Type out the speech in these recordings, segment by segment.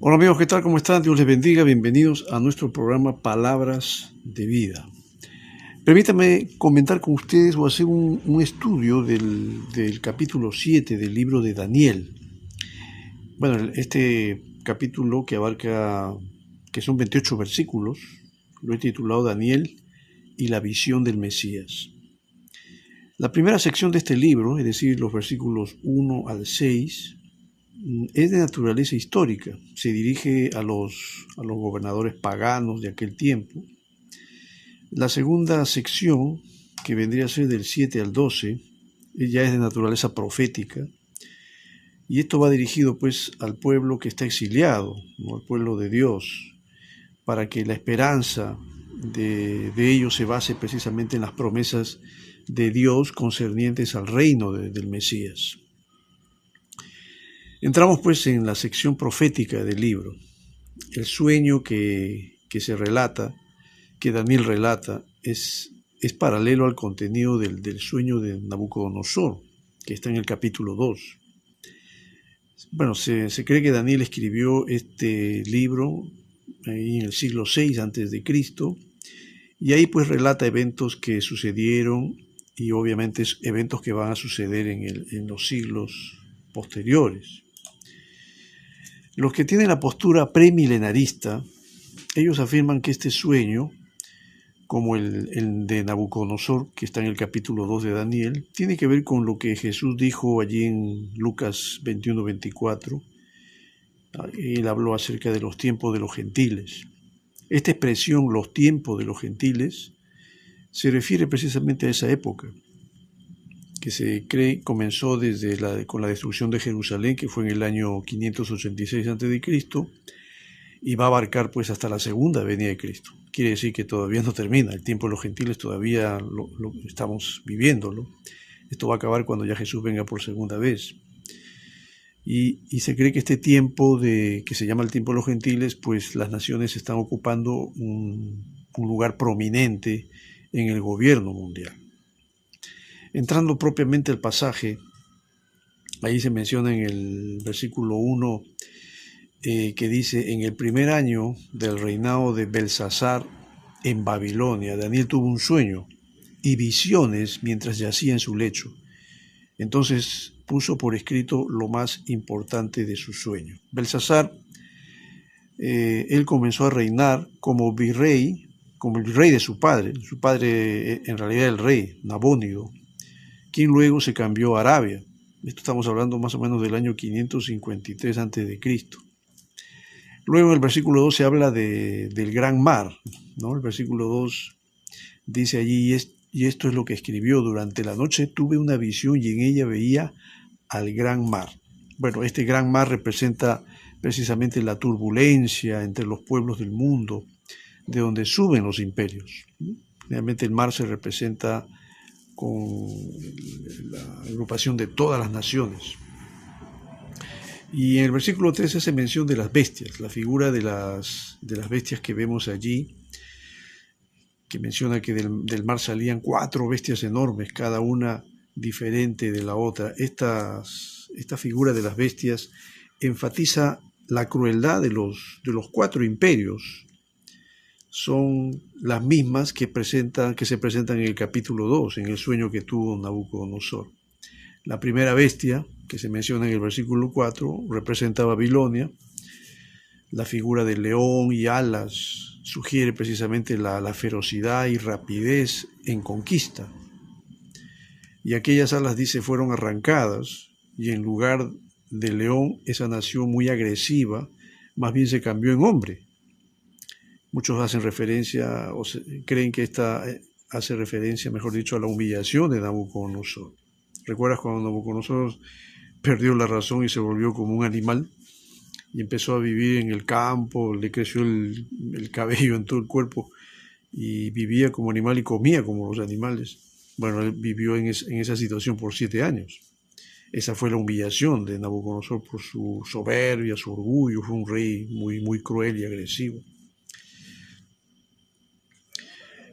Hola amigos, ¿qué tal? ¿Cómo están? Dios les bendiga. Bienvenidos a nuestro programa Palabras de Vida. Permítanme comentar con ustedes o hacer un estudio del capítulo 7 del libro de Daniel. Bueno, este capítulo que son 28 versículos, lo he titulado Daniel y la visión del Mesías. La primera sección de este libro, es decir, los versículos 1 al 6, es de naturaleza histórica. Se dirige a los gobernadores paganos de aquel tiempo. La segunda sección, que vendría a ser del 7 al 12, ya es de naturaleza profética. Y esto va dirigido pues al pueblo que está exiliado, ¿no? Al pueblo de Dios, para que la esperanza de ellos se base precisamente en las promesas de Dios concernientes al reino del Mesías. Entramos pues en la sección profética del libro. El sueño que se relata, que Daniel relata, es paralelo al contenido del sueño de Nabucodonosor, que está en el capítulo 2. Bueno, se cree que Daniel escribió este libro ahí en el siglo VI a.C., y ahí pues relata eventos que sucedieron y obviamente eventos que van a suceder en los siglos posteriores. Los que tienen la postura premilenarista, ellos afirman que este sueño, como el de Nabucodonosor, que está en el capítulo 2 de Daniel, tiene que ver con lo que Jesús dijo allí en Lucas 21-24. Él habló acerca de los tiempos de los gentiles. Esta expresión, los tiempos de los gentiles, se refiere precisamente a esa época, que se cree comenzó con la destrucción de Jerusalén, que fue en el año 586 a.C., y va a abarcar pues hasta la segunda venida de Cristo. Quiere decir que todavía no termina, el tiempo de los gentiles todavía lo estamos viviéndolo. Esto va a acabar cuando ya Jesús venga por segunda vez. Y se cree que este tiempo que se llama el tiempo de los gentiles, pues las naciones están ocupando un lugar prominente en el gobierno mundial. Entrando propiamente al pasaje, ahí se menciona en el versículo 1 que dice: en el primer año del reinado de Belsasar en Babilonia, Daniel tuvo un sueño y visiones mientras yacía en su lecho. Entonces puso por escrito lo más importante de su sueño. Belsasar, él comenzó a reinar como el rey de su padre. Su padre en realidad el rey, Nabónido, quien luego se cambió a Arabia. Esto estamos hablando más o menos del año 553 a.C. Luego en el versículo 2 se habla del gran mar, ¿no? El versículo 2 dice allí: y esto es lo que escribió: durante la noche tuve una visión y en ella veía al gran mar. Bueno, este gran mar representa precisamente la turbulencia entre los pueblos del mundo, de donde suben los imperios. Realmente el mar se representa con la agrupación de todas las naciones. Y en el versículo 3 hace mención de las bestias, la figura de las bestias que vemos allí, que menciona que del mar salían 4 bestias enormes, cada una diferente de la otra. Esta figura de las bestias enfatiza la crueldad de los 4 imperios. Son las mismas que se presentan en el capítulo 2, en el sueño que tuvo Nabucodonosor. La primera bestia, que se menciona en el versículo 4, representa a Babilonia. La figura del león y alas sugiere precisamente la ferocidad y rapidez en conquista. Y aquellas alas, dice, fueron arrancadas, y en lugar de león, esa nación muy agresiva, más bien se cambió en hombre. Muchos hacen referencia, creen que esta hace referencia, mejor dicho, a la humillación de Nabucodonosor. ¿Recuerdas cuando Nabucodonosor perdió la razón y se volvió como un animal? Y empezó a vivir en el campo, le creció el cabello en todo el cuerpo y vivía como animal y comía como los animales. Bueno, él vivió en esa situación por 7 años. Esa fue la humillación de Nabucodonosor por su soberbia, su orgullo. Fue un rey muy, muy cruel y agresivo.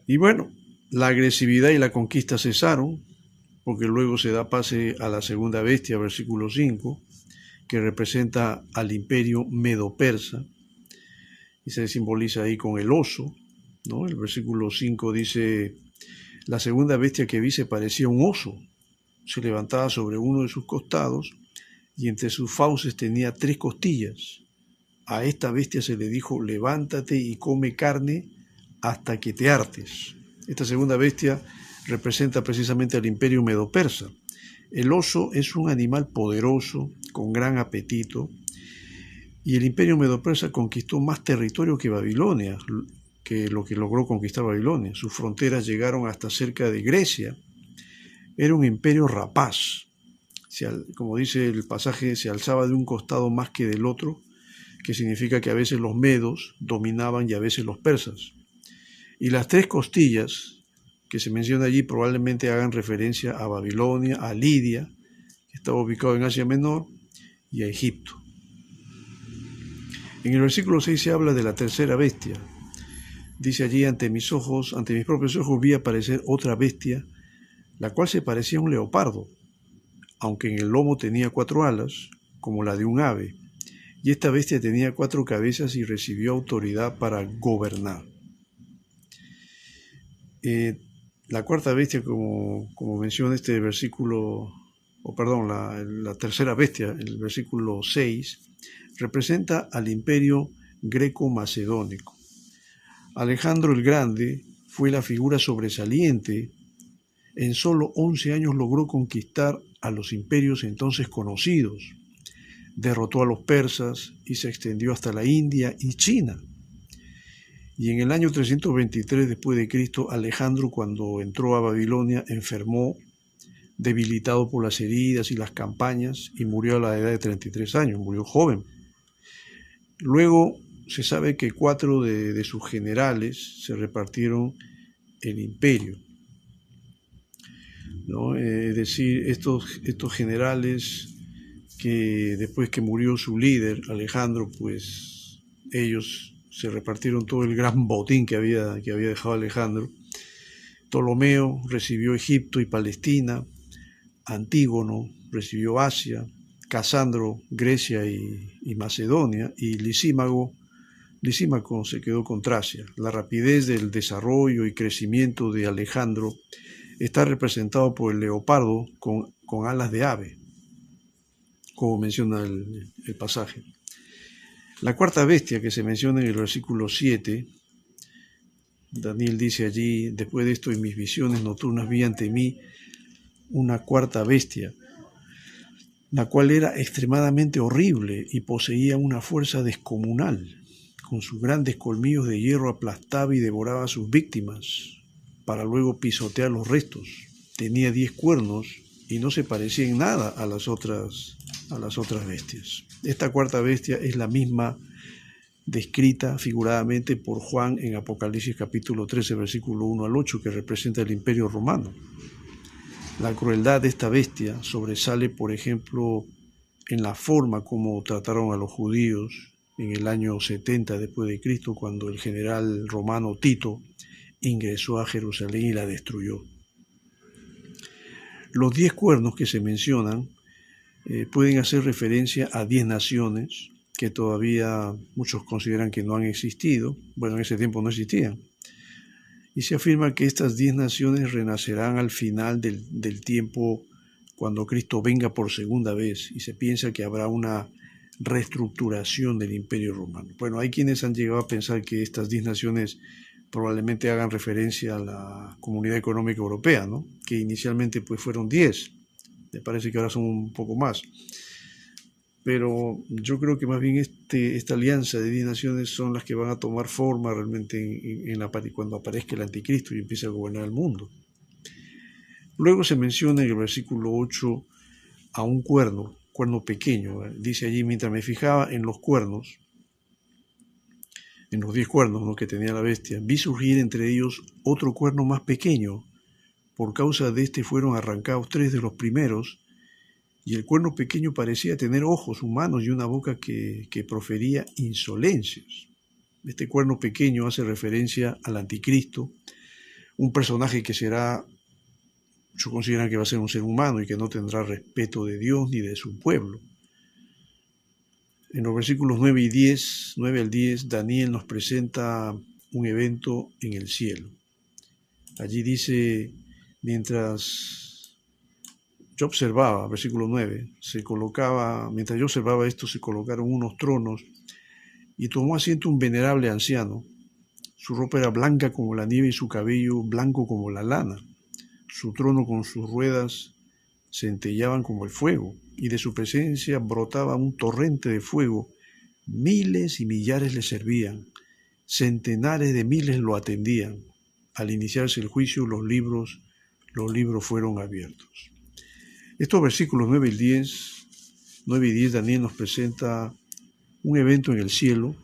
Y bueno, la agresividad y la conquista cesaron, porque luego se da pase a la segunda bestia, versículo 5, que representa al imperio medo-persa, y se simboliza ahí con el oso, ¿no? El versículo 5 dice: la segunda bestia que vi se parecía a un oso, se levantaba sobre uno de sus costados y entre sus fauces tenía 3 costillas. A esta bestia se le dijo: levántate y come carne hasta que te hartes. Esta segunda bestia representa precisamente al imperio medo-persa. El oso es un animal poderoso, con gran apetito, y el imperio medo-persa conquistó más territorio que Babilonia, que lo que logró conquistar Babilonia. Sus fronteras llegaron hasta cerca de Grecia. Era un imperio rapaz. Como dice el pasaje, se alzaba de un costado más que del otro, que significa que a veces los medos dominaban y a veces los persas. Y las 3 costillas que se menciona allí probablemente hagan referencia a Babilonia, a Lidia, que estaba ubicado en Asia Menor, y a Egipto. En el versículo 6 se habla de la tercera bestia. Dice allí: ante mis propios ojos vi aparecer otra bestia, la cual se parecía a un leopardo, aunque en el lomo tenía 4 alas, como la de un ave, y esta bestia tenía 4 cabezas y recibió autoridad para gobernar. La cuarta bestia, como menciona este versículo, la tercera bestia, el versículo 6, representa al imperio greco-macedónico. Alejandro el Grande fue la figura sobresaliente. En solo 11 años logró conquistar a los imperios entonces conocidos. Derrotó a los persas y se extendió hasta la India y China. Y en el año 323 después de Cristo, Alejandro, cuando entró a Babilonia, enfermó, debilitado por las heridas y las campañas, y murió a la edad de 33 años, murió joven. Luego se sabe que 4 de sus generales se repartieron el imperio, ¿no? Es decir, estos generales que después que murió su líder, Alejandro, pues ellos se repartieron todo el gran botín que había dejado Alejandro. Ptolomeo recibió Egipto y Palestina, Antígono recibió Asia, Casandro Grecia y Macedonia, y Lisímaco se quedó con Tracia. La rapidez del desarrollo y crecimiento de Alejandro está representado por el leopardo con alas de ave, como menciona el pasaje. La cuarta bestia que se menciona en el versículo 7, Daniel dice allí: después de esto, en mis visiones nocturnas vi ante mí una cuarta bestia, la cual era extremadamente horrible y poseía una fuerza descomunal. Con sus grandes colmillos de hierro aplastaba y devoraba a sus víctimas, para luego pisotear los restos. Tenía 10 cuernos y no se parecía en nada a las otras bestias. Esta cuarta bestia es la misma descrita figuradamente por Juan en Apocalipsis capítulo 13, versículo 1 al 8, que representa el imperio romano. La crueldad de esta bestia sobresale, por ejemplo, en la forma como trataron a los judíos en el año 70 después de Cristo, cuando el general romano Tito ingresó a Jerusalén y la destruyó. Los 10 cuernos que se mencionan pueden hacer referencia a 10 naciones que todavía muchos consideran que no han existido. Bueno, en ese tiempo no existían. Y se afirma que estas 10 naciones renacerán al final del tiempo, cuando Cristo venga por segunda vez, y se piensa que habrá una reestructuración del Imperio Romano. Bueno, hay quienes han llegado a pensar que estas 10 naciones probablemente hagan referencia a la Comunidad Económica Europea, ¿no? Que inicialmente pues fueron 10, me parece que ahora son un poco más. Pero yo creo que más bien esta alianza de 10 naciones son las que van a tomar forma realmente cuando aparezca el anticristo y empiece a gobernar el mundo. Luego se menciona en el versículo 8 a un cuerno pequeño. Dice allí: mientras me fijaba en los cuernos, en los 10 cuernos, ¿no?, que tenía la bestia, vi surgir entre ellos otro cuerno más pequeño. Por causa de este fueron arrancados 3 de los primeros, y el cuerno pequeño parecía tener ojos humanos y una boca que profería insolencias. Este cuerno pequeño hace referencia al anticristo, un personaje que muchos consideran que va a ser un ser humano y que no tendrá respeto de Dios ni de su pueblo. En los versículos 9 y 10, 9 al 10, Daniel nos presenta un evento en el cielo. Allí dice, mientras yo observaba, versículo 9, mientras yo observaba esto, se colocaron unos tronos y tomó asiento un venerable anciano. Su ropa era blanca como la nieve y su cabello blanco como la lana. Su trono con sus ruedas centellaban como el fuego, y de su presencia brotaba un torrente de fuego. Miles y millares le servían, centenares de miles lo atendían. Al iniciarse el juicio, los libros fueron abiertos. Estos versículos 9 y 10, Daniel nos presenta un evento en el cielo,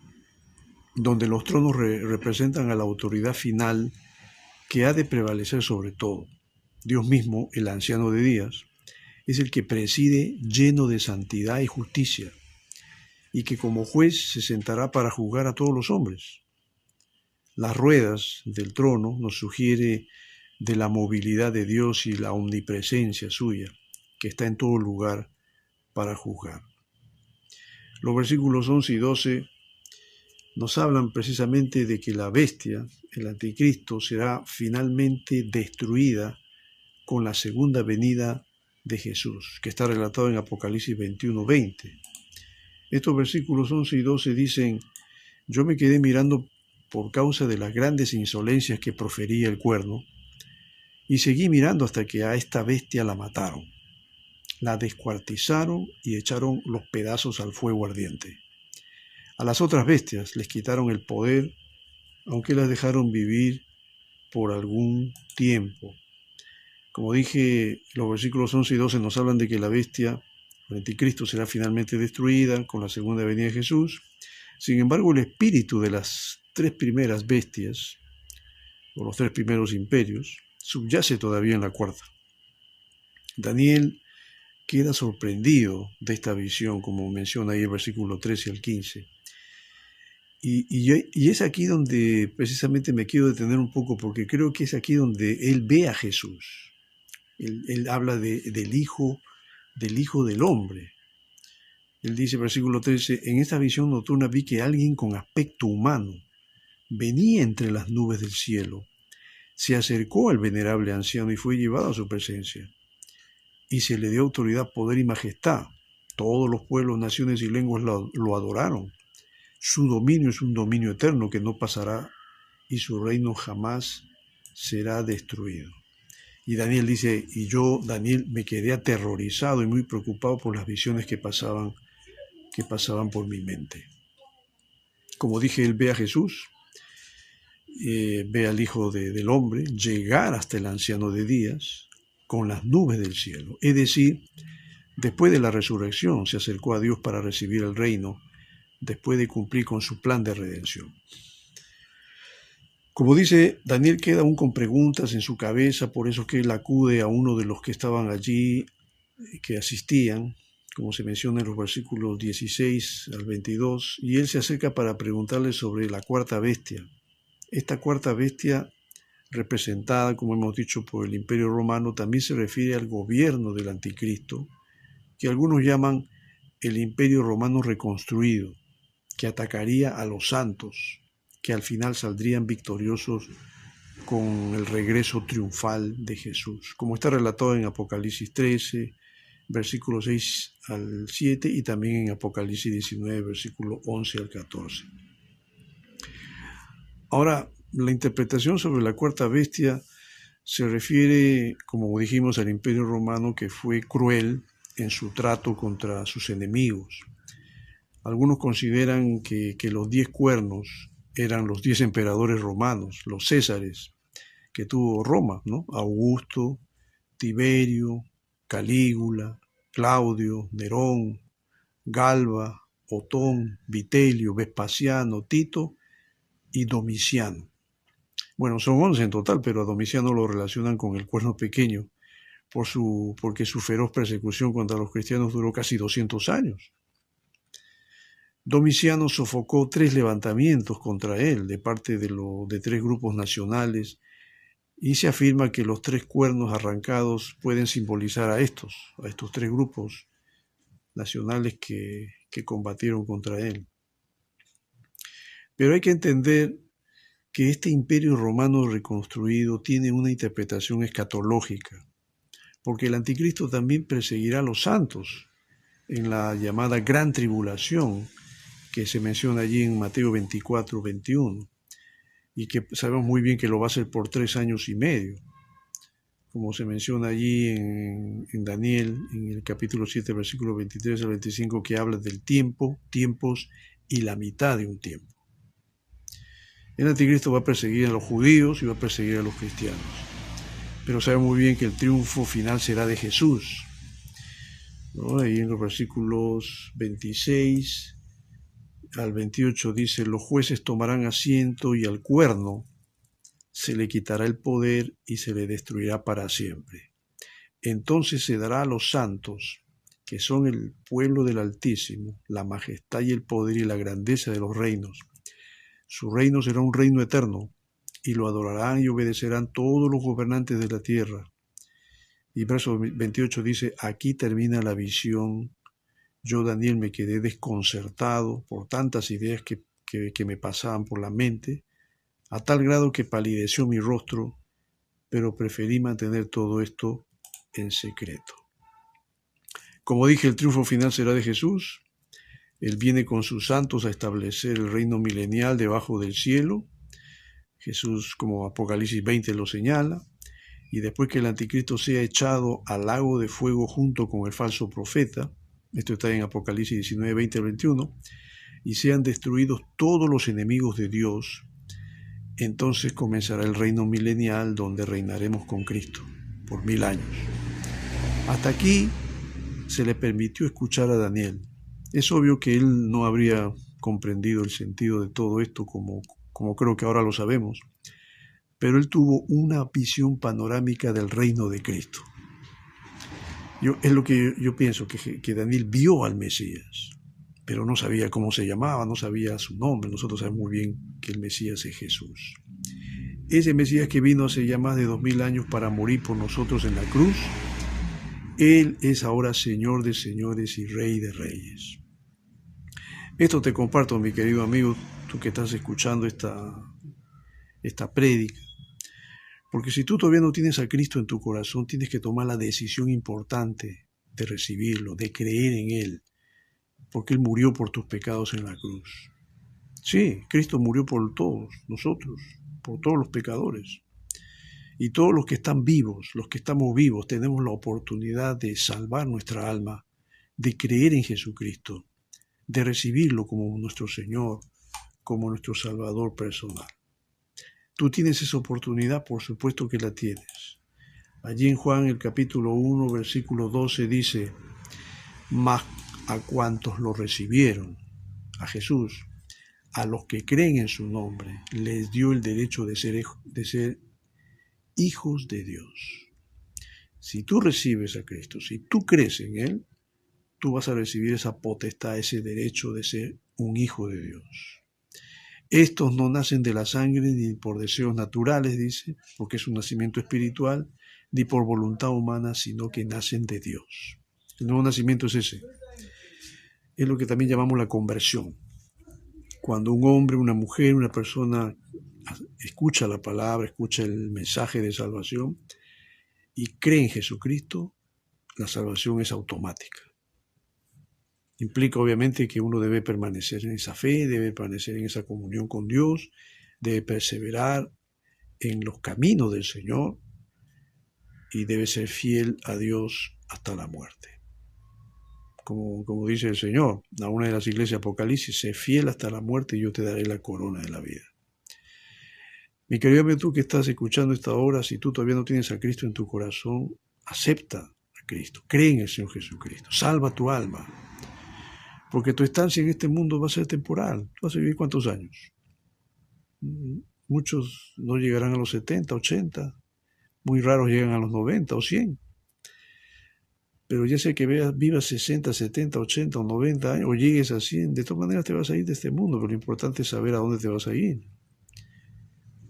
donde los tronos representan a la autoridad final que ha de prevalecer sobre todo. Dios mismo, el anciano de días, es el que preside lleno de santidad y justicia, y que como juez se sentará para juzgar a todos los hombres. Las ruedas del trono nos sugiere de la movilidad de Dios y la omnipresencia suya, que está en todo lugar para juzgar. Los versículos 11 y 12 nos hablan precisamente de que la bestia, el anticristo, será finalmente destruida con la segunda venida de Jesús, que está relatado en Apocalipsis 21:20. Estos versículos 11 y 12 dicen, yo me quedé mirando por causa de las grandes insolencias que profería el cuerno, y seguí mirando hasta que a esta bestia la mataron. La descuartizaron y echaron los pedazos al fuego ardiente. A las otras bestias les quitaron el poder, aunque las dejaron vivir por algún tiempo. Como dije, los versículos 11 y 12 nos hablan de que la bestia, el anticristo, será finalmente destruida con la segunda venida de Jesús. Sin embargo, el espíritu de las tres primeras bestias, o los tres primeros imperios, subyace todavía en la cuarta. Daniel queda sorprendido de esta visión, como menciona ahí el versículo 13 al 15. Y es aquí donde precisamente me quiero detener un poco, porque creo que es aquí donde él ve a Jesús. Él habla del Hijo del Hombre. Él dice, versículo 13, en esta visión nocturna vi que alguien con aspecto humano venía entre las nubes del cielo, se acercó al venerable anciano y fue llevado a su presencia. Y se le dio autoridad, poder y majestad. Todos los pueblos, naciones y lenguas lo adoraron. Su dominio es un dominio eterno que no pasará y su reino jamás será destruido. Y Daniel dice, y yo, Daniel, me quedé aterrorizado y muy preocupado por las visiones que pasaban por mi mente. Como dije, él ve a Jesús, ve al Hijo del Hombre llegar hasta el anciano de días con las nubes del cielo. Es decir, después de la resurrección se acercó a Dios para recibir el reino, después de cumplir con su plan de redención. Como dice, Daniel queda aún con preguntas en su cabeza, por eso que él acude a uno de los que estaban allí, que asistían, como se menciona en los versículos 16 al 22, y él se acerca para preguntarle sobre la cuarta bestia. Esta cuarta bestia, representada, como hemos dicho, por el Imperio Romano, también se refiere al gobierno del Anticristo, que algunos llaman el Imperio Romano reconstruido, que atacaría a los santos, que al final saldrían victoriosos con el regreso triunfal de Jesús, como está relatado en Apocalipsis 13, versículos 6 al 7, y también en Apocalipsis 19, versículo 11 al 14. Ahora, la interpretación sobre la cuarta bestia se refiere, como dijimos, al Imperio Romano, que fue cruel en su trato contra sus enemigos. Algunos consideran que los 10 cuernos eran los 10 emperadores romanos, los Césares, que tuvo Roma, ¿no? Augusto, Tiberio, Calígula, Claudio, Nerón, Galba, Otón, Vitelio, Vespasiano, Tito y Domiciano. Bueno, son 11 en total, pero a Domiciano lo relacionan con el cuerno pequeño, porque su feroz persecución contra los cristianos duró casi 200 años. Domiciano sofocó 3 levantamientos contra él de parte de 3 grupos nacionales, y se afirma que los 3 cuernos arrancados pueden simbolizar a estos 3 grupos nacionales que que combatieron contra él. Pero hay que entender que este imperio romano reconstruido tiene una interpretación escatológica, porque el anticristo también perseguirá a los santos en la llamada gran tribulación que se menciona allí en Mateo 24, 21, y que sabemos muy bien que lo va a hacer por 3 años y medio, como se menciona allí en Daniel, en el capítulo 7, versículo 23 al 25, que habla del tiempo, tiempos y la mitad de un tiempo. El anticristo va a perseguir a los judíos y va a perseguir a los cristianos, pero sabemos muy bien que el triunfo final será de Jesús, ¿no? Ahí en los versículos 26 al 28 dice: los jueces tomarán asiento y al cuerno se le quitará el poder y se le destruirá para siempre. Entonces se dará a los santos, que son el pueblo del Altísimo, la majestad y el poder y la grandeza de los reinos. Su reino será un reino eterno, y lo adorarán y obedecerán todos los gobernantes de la tierra. Y verso 28 dice: aquí termina la visión. Yo, Daniel, me quedé desconcertado por tantas ideas que me pasaban por la mente, a tal grado que palideció mi rostro, pero preferí mantener todo esto en secreto. Como dije, el triunfo final será de Jesús. Él viene con sus santos a establecer el reino milenial debajo del cielo. Jesús, como Apocalipsis 20 lo señala. Y después que el anticristo sea echado al lago de fuego junto con el falso profeta, esto está en Apocalipsis 19, 20 al 21, y sean destruidos todos los enemigos de Dios, entonces comenzará el reino milenial donde reinaremos con Cristo por 1000 años. Hasta aquí se le permitió escuchar a Daniel. Es obvio que él no habría comprendido el sentido de todo esto como creo que ahora lo sabemos, pero él tuvo una visión panorámica del reino de Cristo. Es lo que yo pienso, que Daniel vio al Mesías, pero no sabía cómo se llamaba, no sabía su nombre. Nosotros sabemos muy bien que el Mesías es Jesús. Ese Mesías que vino hace ya más de 2000 años para morir por nosotros en la cruz, Él es ahora Señor de señores y Rey de reyes. Esto te comparto, mi querido amigo, tú que estás escuchando esta prédica, porque si tú todavía no tienes a Cristo en tu corazón, tienes que tomar la decisión importante de recibirlo, de creer en Él, porque Él murió por tus pecados en la cruz. Sí, Cristo murió por todos nosotros, por todos los pecadores. Y todos los que están vivos, los que estamos vivos, tenemos la oportunidad de salvar nuestra alma, de creer en Jesucristo, de recibirlo como nuestro Señor, como nuestro Salvador personal. Tú tienes esa oportunidad, por supuesto que la tienes. Allí en Juan, el capítulo 1, versículo 12, dice: mas a cuantos lo recibieron, a Jesús, a los que creen en su nombre, les dio el derecho de ser hijos de Dios. Si tú recibes a Cristo, si tú crees en Él, tú vas a recibir esa potestad, ese derecho de ser un hijo de Dios. Estos no nacen de la sangre ni por deseos naturales, dice, porque es un nacimiento espiritual, ni por voluntad humana, sino que nacen de Dios. El nuevo nacimiento es ese. Es lo que también llamamos la conversión. Cuando un hombre, una mujer, una persona escucha la palabra, escucha el mensaje de salvación y cree en Jesucristo, la salvación es automática. Implica obviamente que uno debe permanecer en esa fe, debe permanecer en esa comunión con Dios, debe perseverar en los caminos del Señor y debe ser fiel a Dios hasta la muerte. Como dice el Señor, a una de las iglesias Apocalipsis: sé fiel hasta la muerte y yo te daré la corona de la vida. Mi querido amigo, tú que estás escuchando esta hora, si tú todavía no tienes a Cristo en tu corazón, acepta a Cristo, cree en el Señor Jesucristo, salva tu alma, porque tu estancia en este mundo va a ser temporal. ¿Tú vas a vivir cuántos años? Muchos no llegarán a los 70, 80, muy raros llegan a los 90 o 100. Pero ya sea que vivas 60, 70, 80 o 90 años, o llegues a 100, de todas maneras te vas a ir de este mundo, pero lo importante es saber a dónde te vas a ir.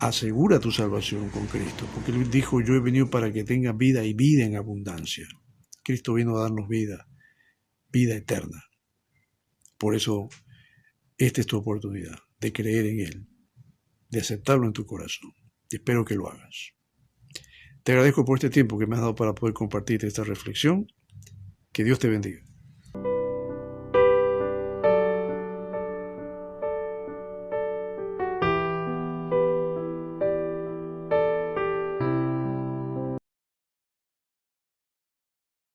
Asegura tu salvación con Cristo, porque Él dijo: yo he venido para que tengas vida y vida en abundancia. Cristo vino a darnos vida, vida eterna. Por eso, esta es tu oportunidad de creer en Él, de aceptarlo en tu corazón. Y espero que lo hagas. Te agradezco por este tiempo que me has dado para poder compartir esta reflexión. Que Dios te bendiga.